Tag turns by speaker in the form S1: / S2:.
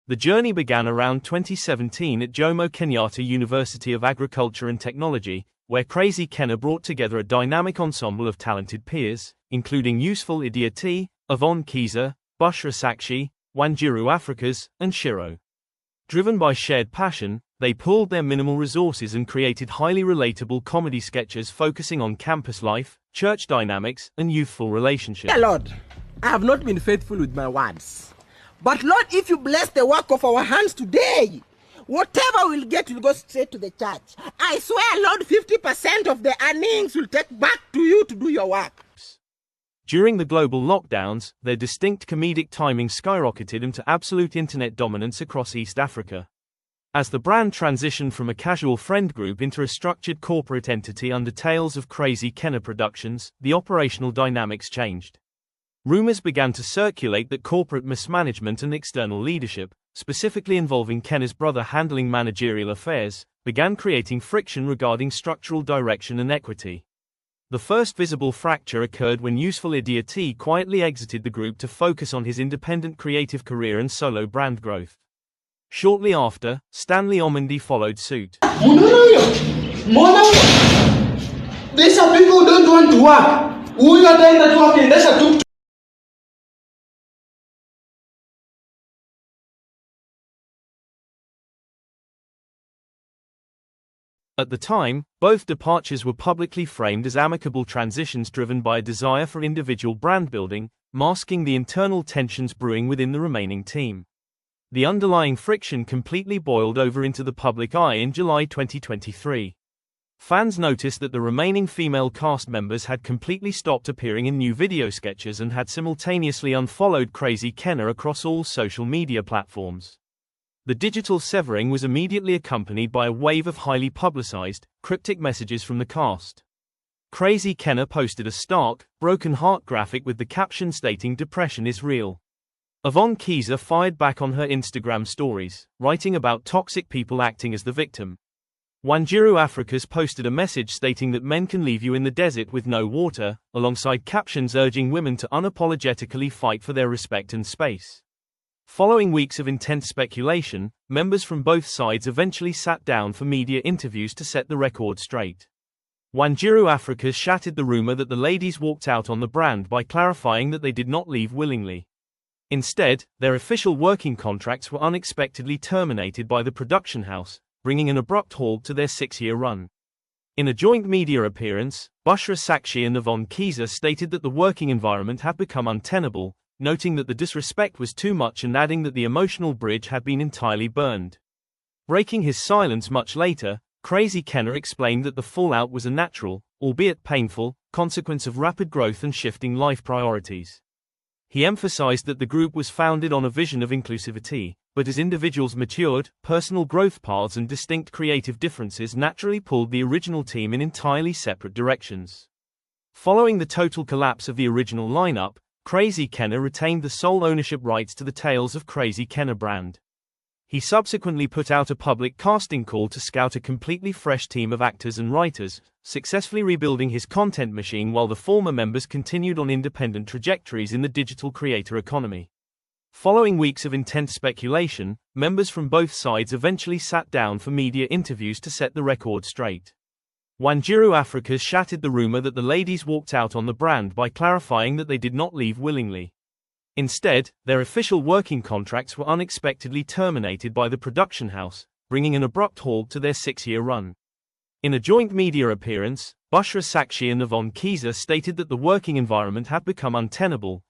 S1: The journey began around 2017 at Jomo Kenyatta University of Agriculture and Technology, where Crazy Kennar brought together a dynamic ensemble of talented peers, including Useful Idiot, Yvonne Kiza, Bushra Sakshi, Wanjiru Africas, and Shiro. Driven by shared passion, they pooled their minimal resources and created highly relatable comedy sketches focusing on campus life, church dynamics, and youthful relationships.
S2: Dear Lord, I have not been faithful with my words. But Lord, if you bless the work of our hands today, whatever we'll get will go straight to the church. I swear, Lord, 50% of the earnings will take back to you to do your work.
S1: During the global lockdowns, their distinct comedic timing skyrocketed them to absolute internet dominance across East Africa. As the brand transitioned from a casual friend group into a structured corporate entity under Tales of Crazy Kennar Productions, the operational dynamics changed. Rumors began to circulate that corporate mismanagement and external leadership, specifically involving Kennar's brother handling managerial affairs, began creating friction regarding structural direction and equity. The first visible fracture occurred when Useful Idiot quietly exited the group to focus on his independent creative career and solo brand growth. Shortly after, Stanley Omondi followed suit.
S3: These are people who don't want to work. Who are they that working? That's a
S1: At the time, both departures were publicly framed as amicable transitions driven by a desire for individual brand building, masking the internal tensions brewing within the remaining team. The underlying friction completely boiled over into the public eye in July 2023. Fans noticed that the remaining female cast members had completely stopped appearing in new video sketches and had simultaneously unfollowed Crazy Kennar across all social media platforms. The digital severing was immediately accompanied by a wave of highly publicized, cryptic messages from the cast. Crazy Kennar posted a stark, broken heart graphic with the caption stating "Depression is real." Yvonne Kiza fired back on her Instagram stories, writing about toxic people acting as the victim. Wanjiru Africas posted a message stating that men can leave you in the desert with no water, alongside captions urging women to unapologetically fight for their respect and space. Following weeks of intense speculation, members from both sides eventually sat down for media interviews to set the record straight. Wanjiru Africas shattered the rumor that the ladies walked out on the brand by clarifying that they did not leave willingly. Instead, their official working contracts were unexpectedly terminated by the production house, bringing an abrupt halt to their 6-year run. In a joint media appearance, Bushra Sakshi and Yvonne Kiza stated that the working environment had become untenable, noting that the disrespect was too much and adding that the emotional bridge had been entirely burned. Breaking his silence much later, Crazy Kennar explained that the fallout was a natural, albeit painful, consequence of rapid growth and shifting life priorities. He emphasized that the group was founded on a vision of inclusivity, but as individuals matured, personal growth paths and distinct creative differences naturally pulled the original team in entirely separate directions. Following the total collapse of the original lineup, Crazy Kennar retained the sole ownership rights to the Tales of Crazy Kennar brand. He subsequently put out a public casting call to scout a completely fresh team of actors and writers, successfully rebuilding his content machine while the former members continued on independent trajectories in the digital creator economy. Following weeks of intense speculation, members from both sides eventually sat down for media interviews to set the record straight. Wanjiru Africas shattered the rumor that the ladies walked out on the brand by clarifying that they did not leave willingly. Instead, their official working contracts were unexpectedly terminated by the production house, bringing an abrupt halt to their 6-year run. In a joint media appearance, Bushra Sakshi and Yvonne Kiza stated that the working environment had become untenable,